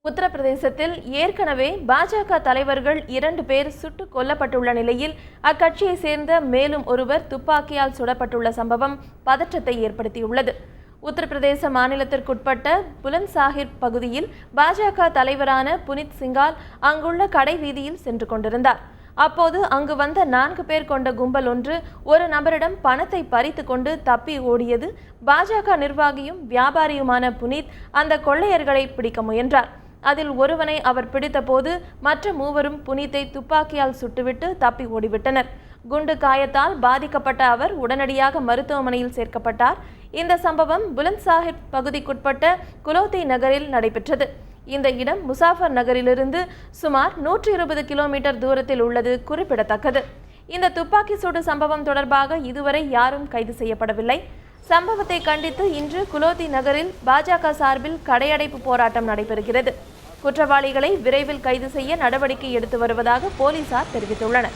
உத்தரப்பிரதேசத்தில் ஏற்கனவே பாஜக தலைவர்கள் 2 பேர் சுட்டுக் கொல்லப்பட்டுள்ள நிலையில் அக்கட்சியை சேர்ந்த மேலும் ஒருவர் துப்பாக்கியால் சுடப்பட்டுள்ள சம்பவம் பதற்றத்தை ஏற்படுத்தியுள்ளது. உத்தரப்பிரதேச மாநிலத்திற்குட்பட்ட புலந்த்சாஹிர் பகுதியில் பாஜக தலைவரான புனித் சிங்கால் அங்குள்ள கடை வீதியில் சென்று கொண்டிருந்தார். அப்போது அங்கு வந்த 4 பேர் கொண்ட கும்பல் ஒன்று ஒரு நபரிடம் பணத்தை பறித்து கொண்டு தப்பி ஓடியது. பாஜக நிர்வாகியும் வியாபாரியுமான புனித் அந்த கொள்ளையர்களை பிடிக்க முயன்றார். அதில் ஒருவனை அவர் பிடித்தபோது மற்ற மூவரும் புனித்தை துப்பாக்கியால் சுட்டுவிட்டு தப்பி ஓடிவிட்டனர். குண்டு காயத்தால் பாதிக்கப்பட்ட அவர் உடனடியாக மருத்துவமனையில் சேர்க்கப்பட்டார். இந்த சம்பவம் புலந்த்சாஹிர் பகுதிக்குட்பட்ட குலோத்தி நகரில் நடைபெற்றது. இந்த இடம் முசாஃபர் நகரிலிருந்து சுமார் 120 கிலோமீட்டர் தூரத்தில் உள்ளது குறிப்பிடத்தக்கது. இந்த துப்பாக்கி சூடு சம்பவம் தொடர்பாக இதுவரை யாரும் கைது செய்யப்படவில்லை. சம்பவத்தை கண்டித்து இன்று குலோத்தி நகரில் பாஜக சார்பில் கடையடைப்பு போராட்டம் நடைபெறுகிறது. குற்றவாளிகளை விரைவில் கைது செய்ய நடவடிக்கை எடுத்து வருவதாக போலீசார் தெரிவித்துள்ளனர்.